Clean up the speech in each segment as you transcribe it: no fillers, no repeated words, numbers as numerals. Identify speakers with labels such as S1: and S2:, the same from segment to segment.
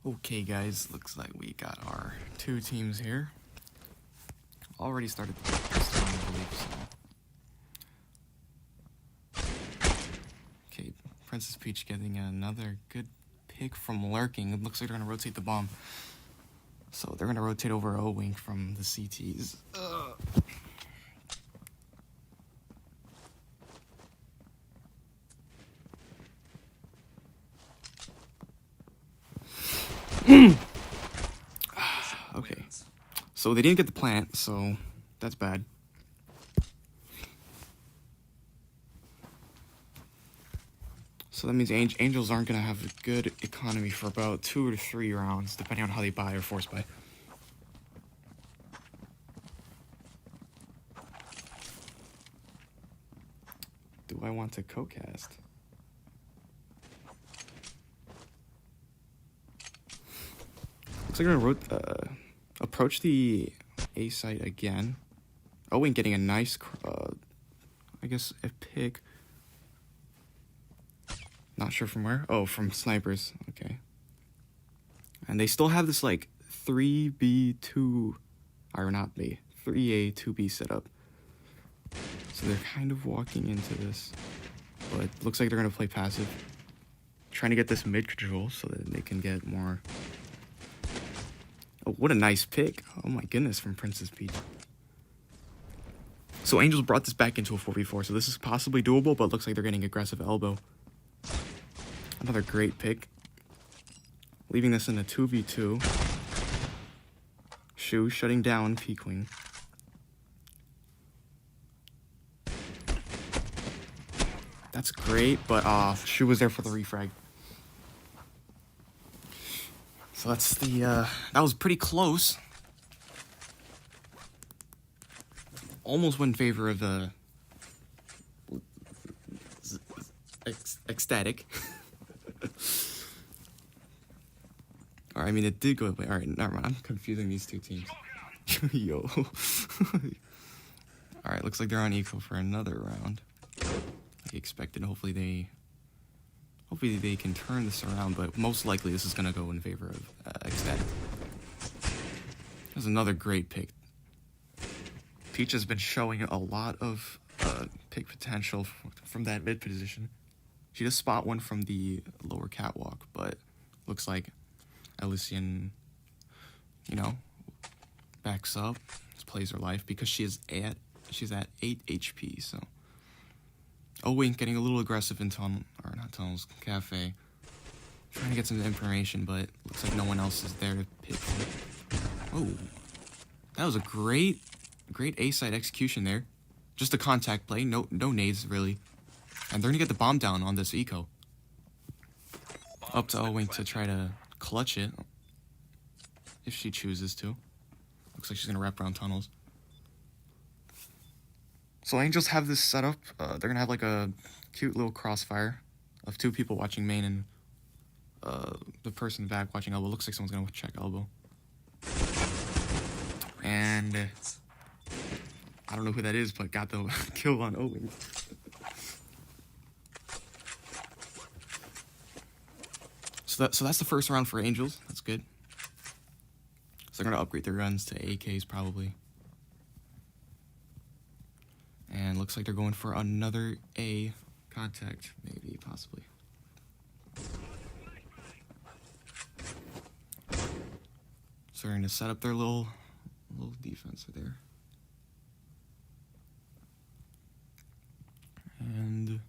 S1: Okay guys, looks like we got our two teams here. Already started this time, I believe, so. Okay, Princess Peach getting another good pick from lurking. It looks like they're gonna rotate the bomb. So they're gonna rotate over O-Wing from the CTs. Okay, so they didn't get the plant, so that's bad. So that means Angels aren't going to have a good economy for about 2 or 3 rounds, depending on how they buy or force buy. Do I want to co-cast? Looks like I'm going to approach the A site again. Oh, and getting a nice, I guess, a pick. Not sure from where. Oh, from snipers. Okay. And they still have this, like, 3B2, or not B, 3A, 2B setup. So they're kind of walking into this. But looks like they're going to play passive. Trying to get this mid control so that they can get more. Oh, what a nice pick. Oh my goodness, from Princess Peach. So Angels brought this back into a 4v4, so this is possibly doable, but looks like they're getting aggressive elbow. Another great pick. Leaving this in a 2v2. Shu shutting down P-Queen. That's great, but Shu was there for the refrag. So that's the, that was pretty close. Almost went in favor of the XTATIC. Alright, I mean, it did go away. Alright, never mind. I'm confusing these two teams. Yo. Alright, looks like they're on equal for another round. Like expected. Hopefully they can turn this around, but most likely this is going to go in favor of XTATIC. There's another great pick. Peach has been showing a lot of pick potential from that mid position. She does spot one from the lower catwalk, but looks like Elysian, you know, backs up, plays her life because she's at 8 HP. So, Wink getting a little aggressive in cafe, trying to get some information, but looks like no one else is there to pick. Oh, that was a great A side execution there. Just a contact play, no nades really. And they're gonna get the bomb down on this eco. Up to O-Wing to try to clutch it. If she chooses to. Looks like she's gonna wrap around tunnels. So Angels have this set up. They're gonna have like a cute little crossfire of 2 people watching main and the person back watching elbow. Looks like someone's gonna check elbow. And I don't know who that is, but got the kill on O-Wing. So that's the first round for Angels. That's good. So they're gonna upgrade their guns to AKs probably. And looks like they're going for another A contact, maybe, possibly. So they're gonna set up their little defense there. And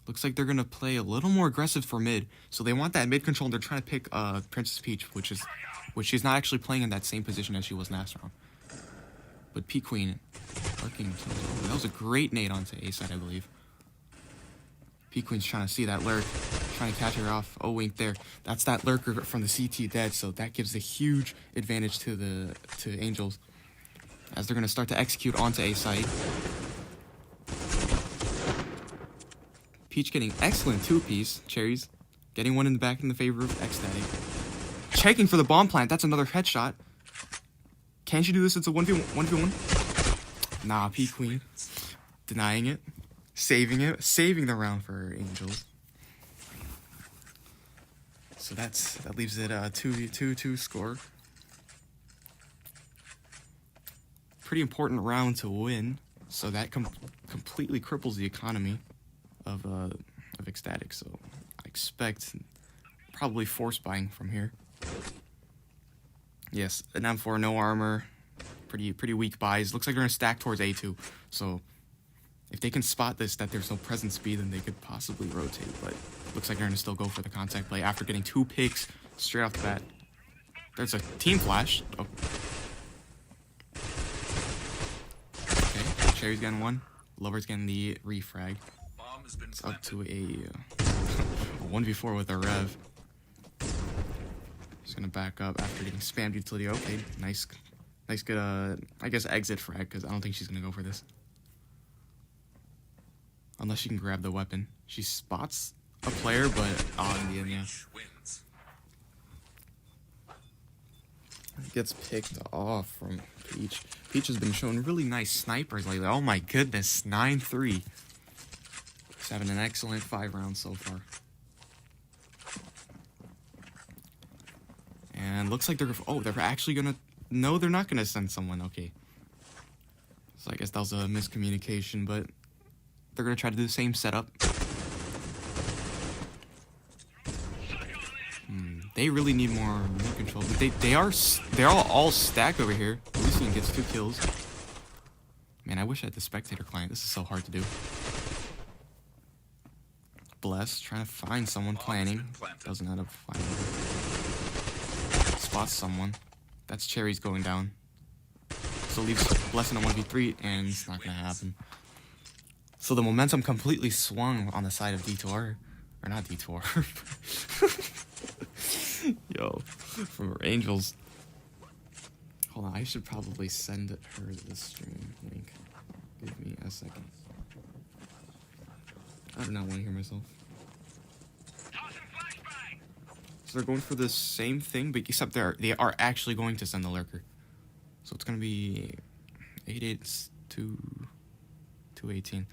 S1: looks like they're gonna play a little more aggressive for mid. So they want that mid control, and they're trying to pick Princess Peach, which she's not actually playing in that same position as she was last round. But P-Queen lurking. That was a great nade onto A side, I believe. P-Queen's trying to see that lurk, trying to catch her off. Oh, Wink there. That's that lurker from the CT dead, so that gives a huge advantage to Angels as they're gonna start to execute onto A side. Peach getting excellent 2-piece cherries, getting one in the back in the favor of XTATIC. Checking for the bomb plant. That's another headshot. Can she do this? It's a 1v1. Nah, P-Queen denying it, saving the round for Angels. So that leaves it 2-2 score. Pretty important round to win. So that completely cripples the economy of XTATIC. So I expect probably force buying from here. Yes, an M4, no armor, pretty weak buys. Looks like they're gonna stack towards A2. So if they can spot this, that there's no present speed, then they could possibly rotate. But looks like they're gonna still go for the contact play after getting 2 picks straight off the bat. There's a team flash. Oh. Okay, Cherry's getting 1. Lover's getting the refrag. It's up to a 1v4 with a rev. Just gonna back up after getting spammed utility. Okay, nice good, I guess exit frag, because I don't think she's gonna go for this. Unless she can grab the weapon. She spots a player, but in the end, yeah. Gets picked off from Peach. Peach has been showing really nice snipers lately. Oh my goodness, 9-3. She's having an excellent 5 rounds so far. And looks like they're actually gonna, no, they're not gonna send someone. Okay, so I guess that was a miscommunication, but they're gonna try to do the same setup. They really need more control, but they're all stacked over here. Felicity gets 2 kills. Man, I wish I had the spectator client. This is so hard to do. Bless trying to find someone planning, doesn't end up finding. Spots someone. That's Cherry's going down. So leaves Bless in a 1v3, and it's not gonna happen. So the momentum completely swung on the side of D2R. Or not D2R. Yo, from Angels. Hold on, I should probably send her the stream link. Give me a second. I do not want to hear myself. So they're going for the same thing, but except they are actually going to send the lurker. So it's gonna be 8-8 to 218.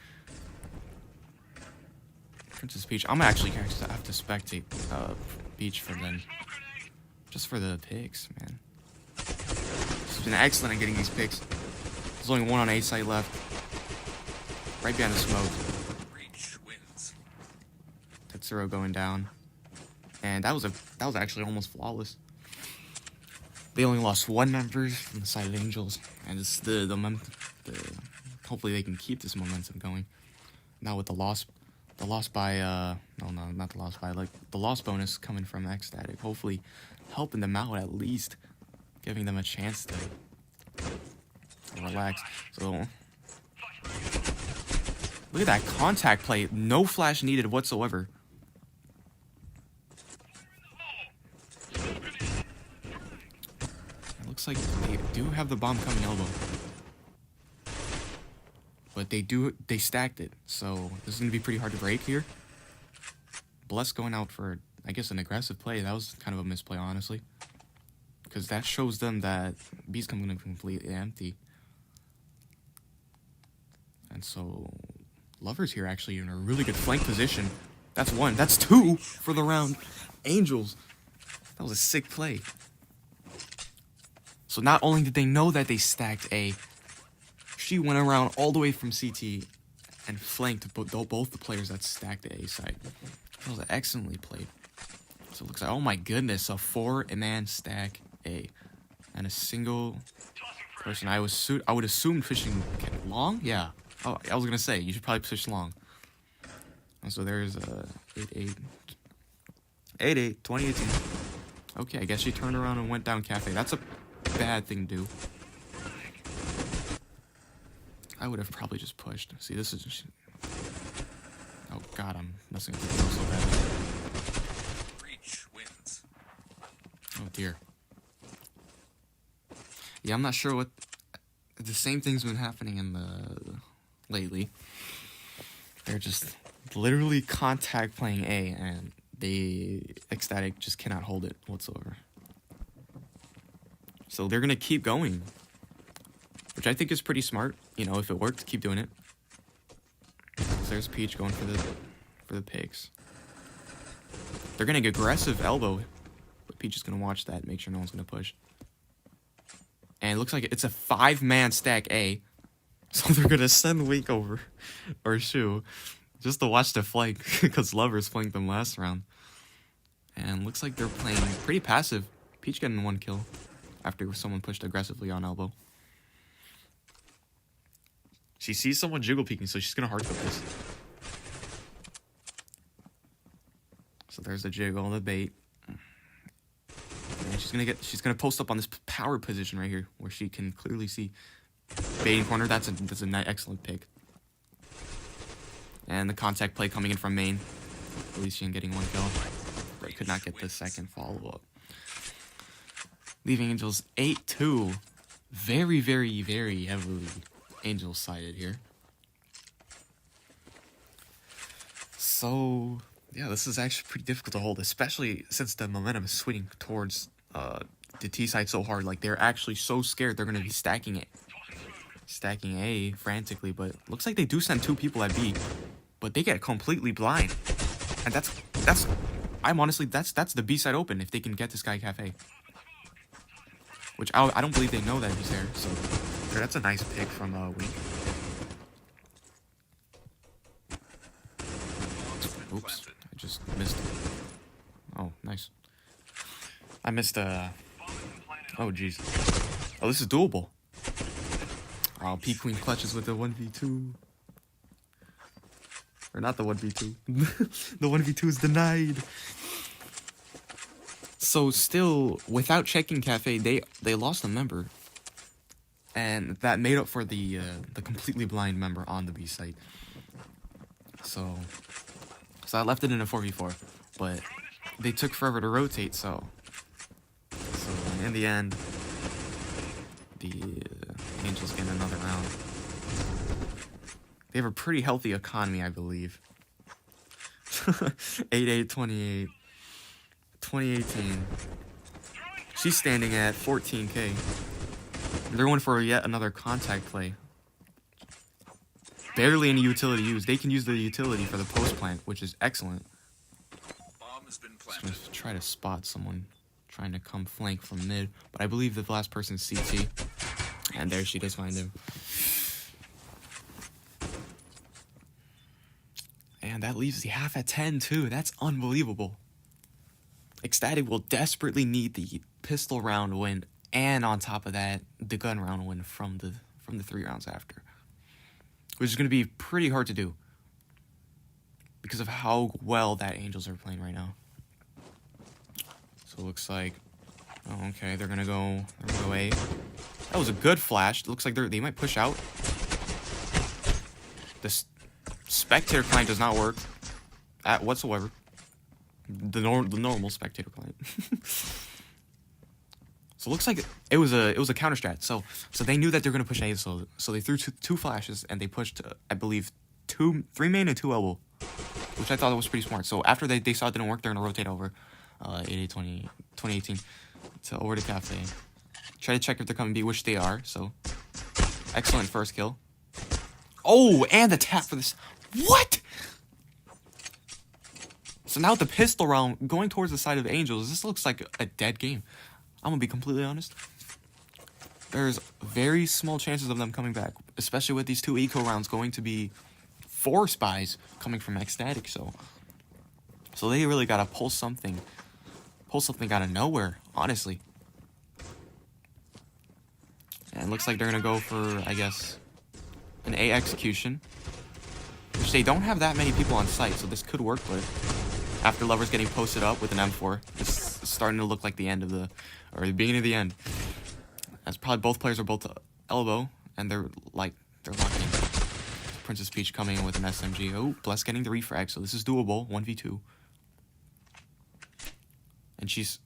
S1: Princess Peach. I'm actually gonna have to spectate Peach for them, just for the picks, man. She's been excellent at getting these picks. There's only 1 on A site left, right behind the smoke. Tetsuro going down. And that was actually almost flawless. They only lost 1 member from the side of Angels, and it's hopefully they can keep this momentum going. Now with the loss by not the loss by, like the loss bonus coming from XTATIC, hopefully helping them out, at least giving them a chance to relax. So look at that contact play, no flash needed whatsoever. Looks like they do have the bomb coming elbow, but they stacked it, so this is gonna be pretty hard to break here. Bless going out for, I guess, an aggressive play. That was kind of a misplay, honestly, because that shows them that B's coming in completely empty. And so Lover's here actually in a really good flank position. That's 1. That's 2 for the round. Angels. That was a sick play. So not only did they know that they stacked A, she went around all the way from CT and flanked both the players that stacked the A side. That was excellently played. So it looks like, oh my goodness, a 4-man stack A. And a single person. I would assume fishing long? Yeah. Oh, I was going to say, you should probably fish long. And so there's 8-8. 8-8, 2018. Okay, I guess she turned around and went down cafe. That's a bad thing to do. I would have probably just pushed. See, this is just... Oh god, I'm messing with the throw so bad.
S2: Reach wins.
S1: Oh dear. Yeah, I'm not sure what... The same thing's been happening in the... lately. They're just literally contact playing A, and the XTATIC just cannot hold it whatsoever. So they're gonna keep going, which I think is pretty smart. You know, if it worked, keep doing it. So there's Peach going for the picks. They're getting aggressive elbow. But Peach is going to watch that, make sure no one's going to push. And it looks like it's a 5-man stack A. So they're going to send Wink over, or Shu, just to watch the flank, because Lovers flanked them last round. And looks like they're playing pretty passive. Peach getting 1 kill after someone pushed aggressively on elbow. She sees someone jiggle peeking, so she's going to hardcore this. So there's the jiggle, the bait. And she's gonna post up on this power position right here, where she can clearly see baiting corner. That's a excellent pick. And the contact play coming in from main. Felicity getting 1 kill, but could not get the second follow up, leaving Angels 8-2. Very, very, very heavily Angels sided here. So yeah, this is actually pretty difficult to hold, especially since the momentum is swinging towards the T side so hard. Like, they're actually so scared they're going to be stacking A frantically, but looks like they do send 2 people at B, but they get completely blind. And that's the B side open if they can get this guy Cafe. Which I don't believe they know that he's there, so that's a nice pick from Wink. Oops. I just missed it. Oh, nice. I missed oh, jeez. Oh, this is doable. Oh, P-Queen clutches with the 1v2. Or not the 1v2. The 1v2 is denied. So still, without checking Cafe, they lost a member. And that made up for the completely blind member on the B site. So I left it in a 4v4, but they took forever to rotate, so in the end, the Angels get another round. They have a pretty healthy economy, I believe. 8-8, 28, 2018. She's standing at 14k. They're going for yet another contact play. Barely any utility used. They can use the utility for the post plant, which is excellent. Just gonna try to spot someone trying to come flank from mid, but I believe the last person's CT. And there she does find him. And that leaves the half at 10 too. That's unbelievable. XTATIC will desperately need the pistol round win, and on top of that, the gun round win from the 3 rounds after. Which is going to be pretty hard to do because of how well that Angels are playing right now. So it looks like, oh, okay, they're gonna go A. That was a good flash. It looks like they might push out. The spectator client does not work whatsoever. The normal spectator client. So it looks like it was a counter strat. So they knew that they're gonna push A. So they threw two flashes and they pushed I believe 3 main and 2 elbow, which I thought was pretty smart. So after they saw it didn't work, they're gonna rotate over 2018 to over to Cafe. Try to check if they're coming B, which they are. So excellent first kill. Oh, and the tap for this. What? So now with the pistol round going towards the side of Angels, this looks like a dead game. I'm gonna be completely honest. There's very small chances of them coming back, especially with these 2 eco rounds going to be 4 spies coming from XTATIC. So they really gotta pull something out of nowhere, honestly. And it looks like they're gonna go for, I guess, an A execution, which they don't have that many people on site, so this could work. But after Lovers getting posted up with an M4, it's starting to look like the end of the beginning of the end. As probably both players are both elbow, and they're locking in. Princess Peach coming in with an SMG. Oh, Bless getting the refrag, so this is doable. 1v2. And she's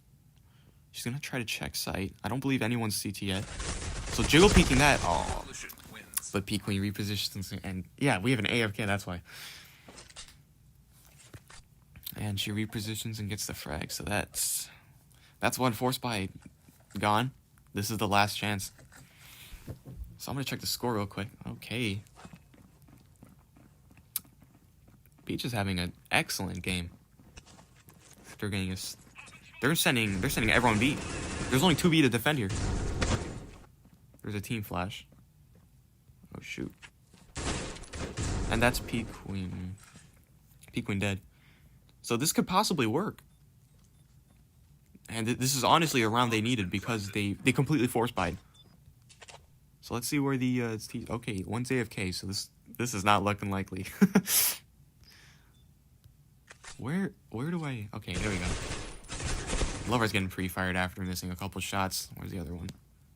S1: gonna try to check site. I don't believe anyone's CT yet. So jiggle peeking that. Oh, but P-Queen repositions, and yeah, we have an AFK, that's why. And she repositions and gets the frag, so that's 1 force by gone. This is the last chance. So I'm gonna check the score real quick. Okay. Peach is having an excellent game. they're getting us. They're sending everyone B. There's only 2 B to defend here. There's a team flash. Oh shoot. And that's P Queen. P Queen dead. So this could possibly work. And this is honestly a round they needed because they completely force buyed. So let's see where the okay, one's AFK, so this is not looking likely. Where do I? Okay, there we go. Lover's getting pre-fired after missing a couple shots. Where's the other one?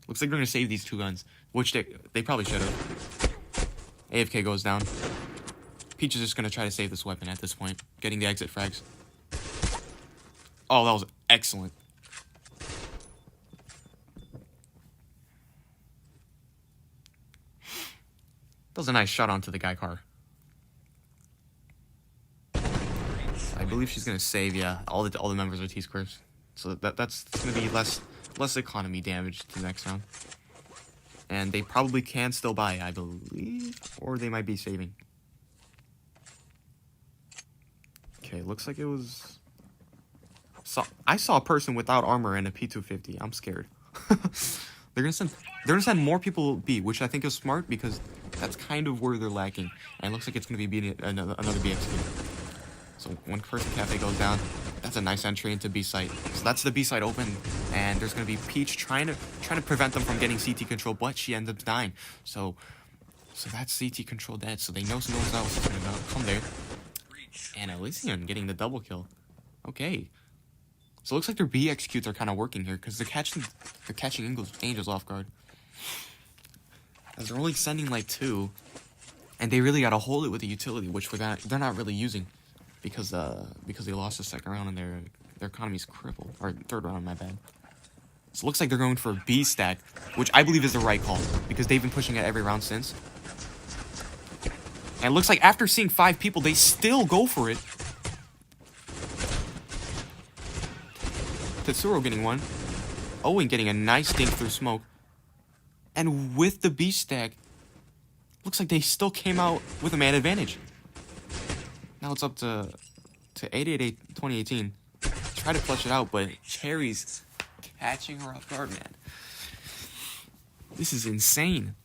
S1: Looks like they're gonna save these 2 guns, which they probably should have. AFK goes down. Peach is just gonna try to save this weapon at this point, getting the exit frags. Oh, that was excellent. That was a nice shot onto the guy car. I believe she's gonna save. Yeah, all the members are T-squares, so that's gonna be less economy damage to the next round. And they probably can still buy, I believe, or they might be saving. Okay, looks like it was. I saw a person without armor and a P250. I'm scared. They're gonna send more people B, which I think is smart because that's kind of where they're lacking. And it looks like it's gonna be another BXQ. So one person cafe goes down. That's a nice entry into B site. So that's the B site open, and there's gonna be Peach trying to prevent them from getting CT control, but she ends up dying. So that's CT control dead. So they know someone else is gonna come there. And Elysian getting the double kill. Okay. So it looks like their B executes are kind of working here because they're catching Angels off guard. As they're only sending like 2, and they really gotta hold it with the utility, which they're not really using because they lost the second round and their economy's crippled, or third round, my bad. So it looks like they're going for a B stack, which I believe is the right call because they've been pushing it every round since. And it looks like after seeing 5 people, they still go for it. Tetsuro getting one. Owen getting a nice dink through smoke. And with the B stack, looks like they still came out with a man advantage. Now it's up to 888 2018. Try to clutch it out, but Cherry's catching her off guard, man. This is insane.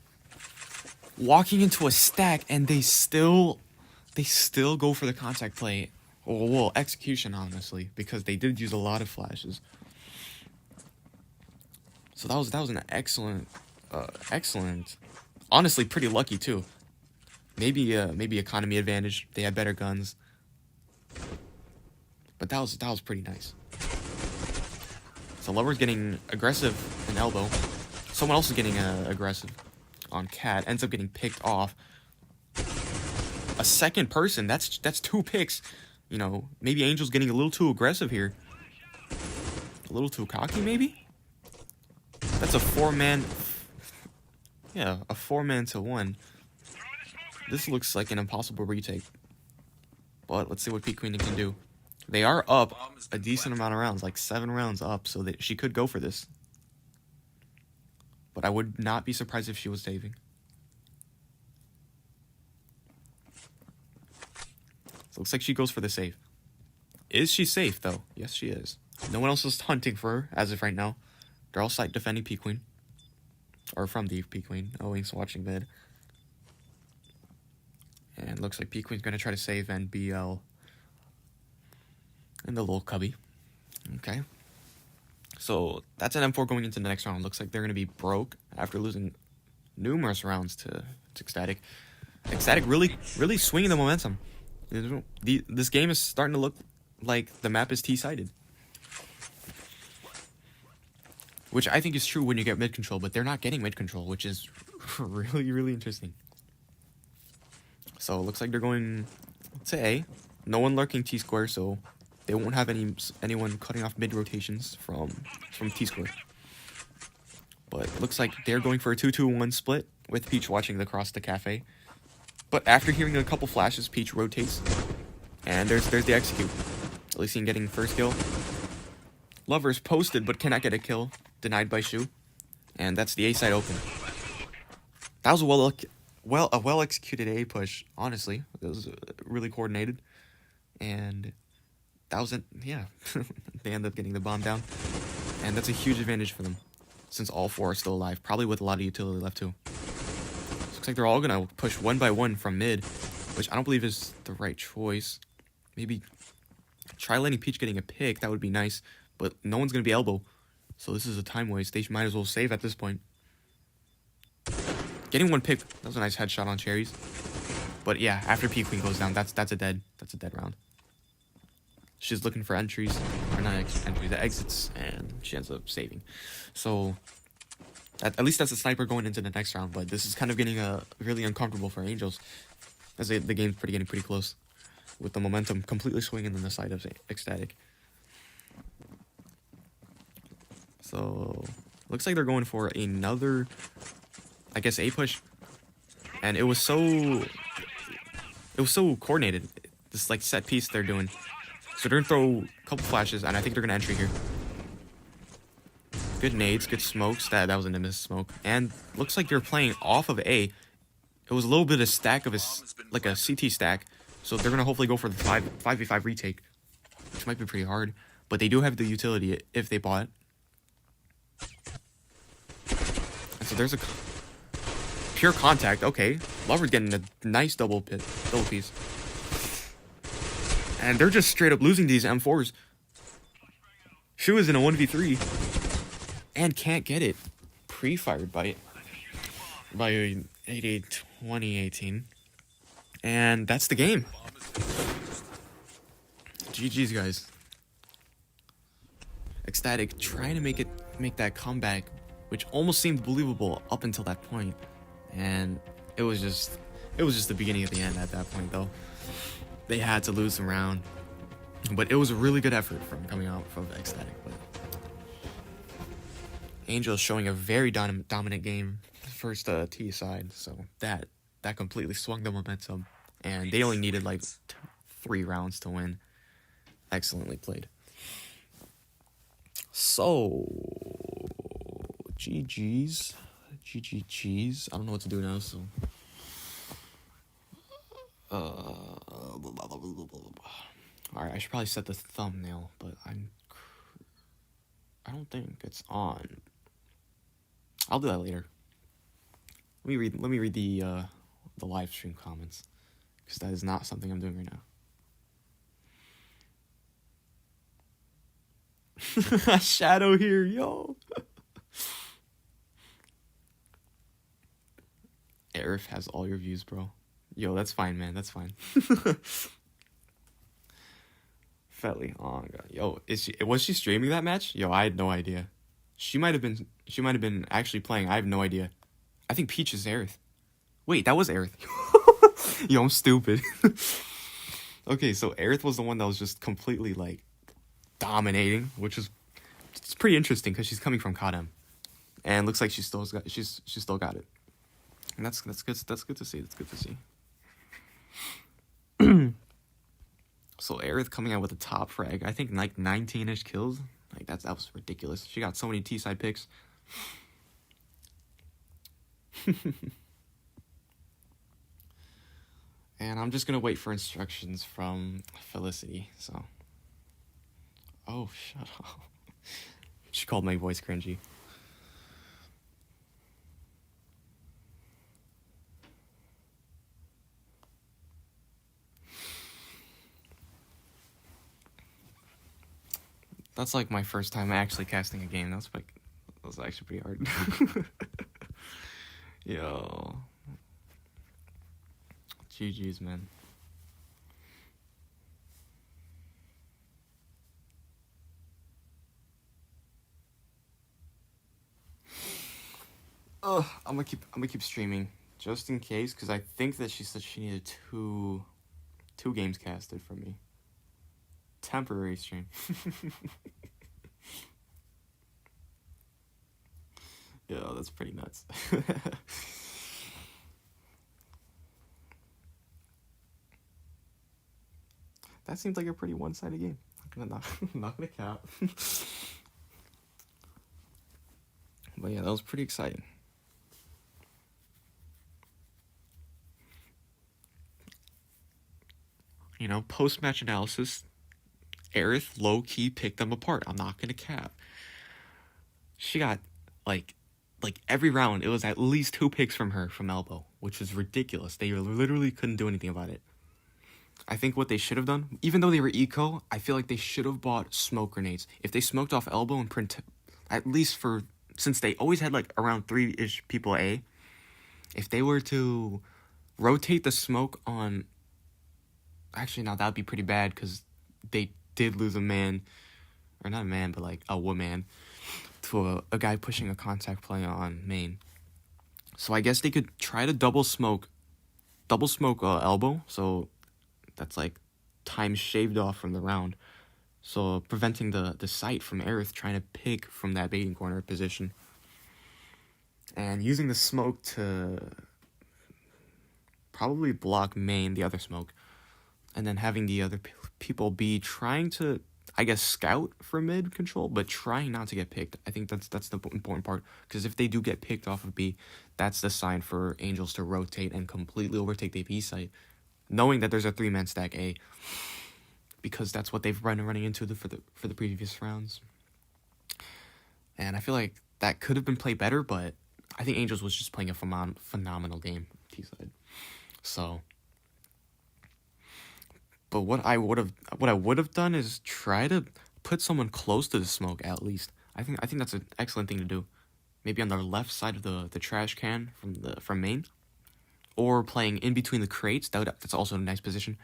S1: Walking into a stack and they still go for the contact play. Well, execution, honestly, because they did use a lot of flashes. So that was an excellent, honestly, pretty lucky too. Maybe economy advantage. They had better guns, but that was pretty nice. So Lover's getting aggressive in elbow. Someone else is getting aggressive on Cat. Ends up getting picked off. A second person. That's 2 picks. You know, maybe Angel's getting a little too aggressive here. A little too cocky, maybe? That's a 4-man... Yeah, a 4-man to 1. This looks like an impossible retake. But let's see what P Queen can do. They are up a decent amount of rounds, like 7 rounds up, so that she could go for this. But I would not be surprised if she was saving. So looks like she goes for the save. Is she safe, though? Yes, she is. No one else is hunting for her as of right now. They're all site defending P Queen. Or from the P Queen. Owing's watching mid. And looks like P Queen's going to try to save and BL in the little cubby. Okay. So that's an M4 going into the next round. Looks like they're going to be broke after losing numerous rounds to XTATIC. XTATIC really swinging the momentum. This game is starting to look like the map is T-sided. Which I think is true when you get mid-control, but they're not getting mid-control, which is really interesting. So it looks like they're going to A. No one lurking T-square, so they won't have anyone cutting off mid-rotations from T-square. But it looks like they're going for a 2-2-1 split with Peach watching across the cafe. But after hearing a couple flashes, Peach rotates. And there's the execute. Elysian getting first kill. Lover's posted but cannot get a kill. Denied by Shu. And that's the A side open. That was a well executed A push, honestly. It was really coordinated. And that was it. Yeah, they end up getting the bomb down, and that's a huge advantage for them, since all 4 are still alive, probably with a lot of utility left too. Looks like they're all gonna push 1 by 1 from mid, which I don't believe is the right choice. Maybe try letting Peach getting a pick, that would be nice, but no one's gonna be elbow, so this is a time waste. They might as well save at this point. Getting 1 pick, that was a nice headshot on Cherries. But yeah, after P Queen goes down, that's a dead round. She's looking for entries, or not entries, the exits, and she ends up saving. So at least that's a sniper going into the next round. But this is kind of getting really uncomfortable for Angels, as the game's getting pretty close, with the momentum completely swinging on the side of XTATIC. So looks like they're going for another, I guess, A push, and it was so coordinated. This like set piece they're doing. So they're gonna throw a couple flashes, and I think they're gonna entry here. Good nades, good smokes. That was a Nimbus smoke, and looks like they're playing off of A. It was a little bit of stack of like a CT stack, so they're gonna hopefully go for the 5v5 retake, which might be pretty hard, but they do have the utility if they bought. And so there's a pure contact. Okay, Lover's getting a nice double piece. And they're just straight up losing these M4s. Shu is in a 1v3 and can't get it. Pre-fired by 2018. And that's the game. GG's, guys. XTATIC trying to make that comeback, which almost seemed believable up until that point. And it was just the beginning of the end at that point, though. They had to lose the round, but it was a really good effort from coming out from XTATIC. But Angel showing a very dominant game, first T side, so that completely swung the momentum, and they only needed like 3 rounds to win. Excellently played. So GG's. I don't know what to do now, so. Alright, I should probably set the thumbnail, but I don't think it's on. I'll do that later. Let me read the live stream comments, because that is not something I'm doing right now. Shadow here, yo. Arif has all your views, bro. Yo, that's fine, man. That's fine. Felly, oh my god. Yo, was she streaming that match? Yo, I had no idea. She might have been actually playing. I have no idea. I think Peach is Aerith. Wait, that was Aerith. Yo, I'm stupid. Okay, so Aerith was the one that was just completely like dominating, which is it's pretty interesting because she's coming from Kadem, and looks like she's still got it. And that's good. That's good to see. That's good to see. So Aerith coming out with a top frag. I think like 19-ish kills. Like that was ridiculous. She got so many T-side picks. And I'm just gonna wait for instructions from Felicity. So. Oh, shut up. She called my voice cringy. That's like my first time actually casting a game. That was actually pretty hard. Yo. GG's, man. I'm gonna keep streaming just in case, because I think that she said she needed two games casted from me. Temporary stream. Yo, that's pretty nuts. That seems like a pretty one-sided game. I'm not gonna cap. But yeah, that was pretty exciting. You know, post-match analysis, Aerith low-key picked them apart. I'm not gonna cap. She got, like every round, it was at least 2 picks from her from elbow, which was ridiculous. They literally couldn't do anything about it. I think what they should have done, even though they were eco, I feel like they should have bought smoke grenades. If they smoked off elbow and print, at least since they always had like around 3-ish people A, if they were to rotate the smoke on, actually now that would be pretty bad because they did lose a man, or not a man, but like a woman, to a guy pushing a contact play on main. So I guess they could try to double smoke elbow, so that's like time shaved off from the round, so preventing the sight from Aerith trying to pick from that baiting corner position, and using the smoke to probably block main, the other smoke, and then having the other people be trying to, I guess, scout for mid control, but trying not to get picked. I think that's the important part, because if they do get picked off of B, that's the sign for Angels to rotate and completely overtake the B site, knowing that there's a 3-man stack A, because that's what they've running into for the previous rounds. And I feel like that could have been played better, but I think Angels was just playing a phenomenal game T side. So, but what I would have done is try to put someone close to the smoke at least. I think that's an excellent thing to do. Maybe on the left side of the trash can from main, or playing in between the crates. That's also a nice position.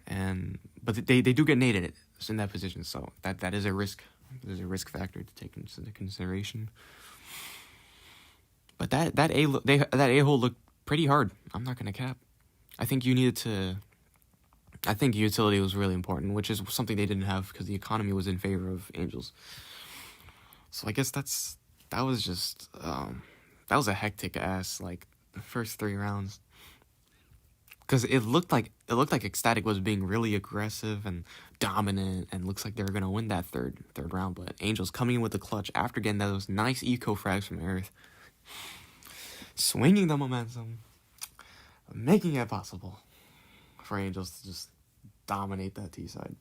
S1: But they do get naded in that position, so that is a risk. There's a risk factor to take into consideration. But that A-hole looked pretty hard. I'm not gonna cap. I think utility was really important, which is something they didn't have because the economy was in favor of Angels. So I guess that was a hectic ass like the first 3 rounds, because it looked like XTATIC was being really aggressive and dominant, and looks like they were gonna win that third round. But Angels coming in with the clutch after getting those nice eco frags from Aerith, swinging the momentum, making it possible for Angels to just dominate that T side.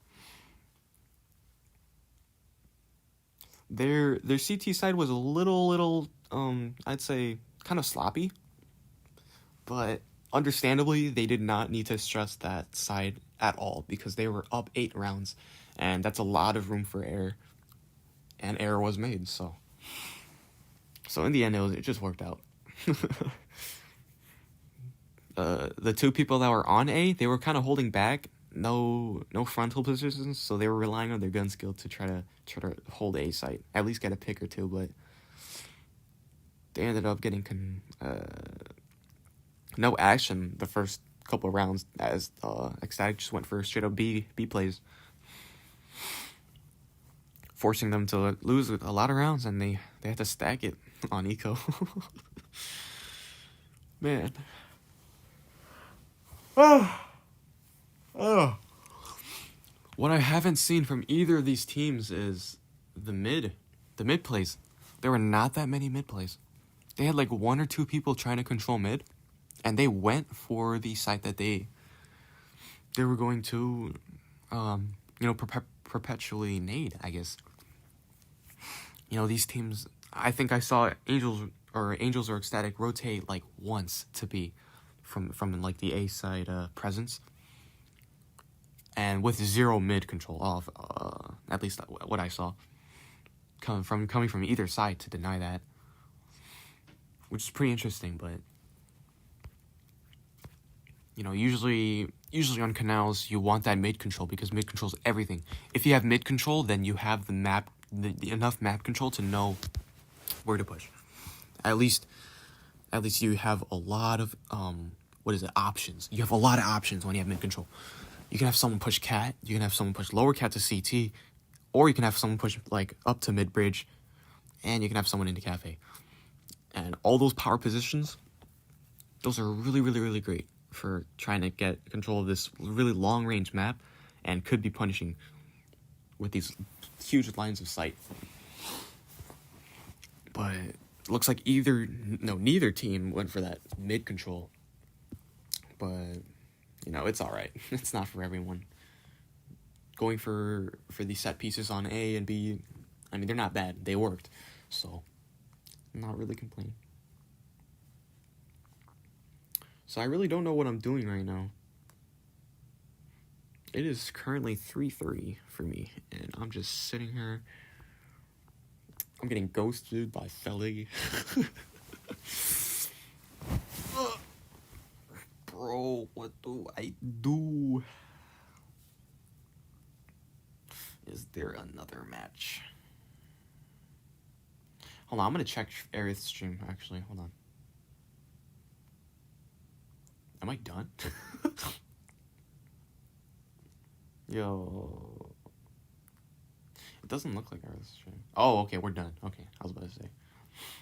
S1: Their CT side was a little I'd say kind of sloppy, but understandably they did not need to stress that side at all, because they were up 8 rounds, and that's a lot of room for error, and error was made. So in the end, it just worked out. The 2 people that were on A, they were kind of holding back, no frontal positions, so they were relying on their gun skill to try to hold A site, at least get a pick or 2. But they ended up getting no action the first couple of rounds, as XTATIC just went for straight up B plays, forcing them to lose a lot of rounds, and they had to stack it on eco. Man. What I haven't seen from either of these teams is the mid plays. There were not that many mid plays. They had like 1 or 2 people trying to control mid, and they went for the site that they were going to perpetually nade, I guess. These teams, I think I saw Angels or XTATIC rotate like once to be from like the A side presence, and with 0 mid control off, at least what I saw coming from either side to deny that, which is pretty interesting. But usually on canals you want that mid control, because mid control is everything. If you have mid control, then you have enough map control to know where to push. At least you have a lot of options. You have a lot of options when you have mid control. You can have someone push cat, you can have someone push lower cat to CT, or you can have someone push like up to mid bridge, and you can have someone into cafe. And all those power positions, those are really, really, really great for trying to get control of this really long range map, and could be punishing with these huge lines of sight. But it looks like neither team went for that mid control. But it's all right. It's not for everyone. going for the set pieces on A and B. I mean, they're not bad. They worked. So, I'm not really complaining. So, I really don't know what I'm doing right now. It is currently 3:30 for me, and I'm just sitting here. I'm getting ghosted by Feli. Bro, what do I do? Is there another match? Hold on, I'm gonna check Aerith's stream, actually. Hold on. Am I done? Yo. It doesn't look like Aerith's stream. Oh, okay, we're done. Okay, I was about to say.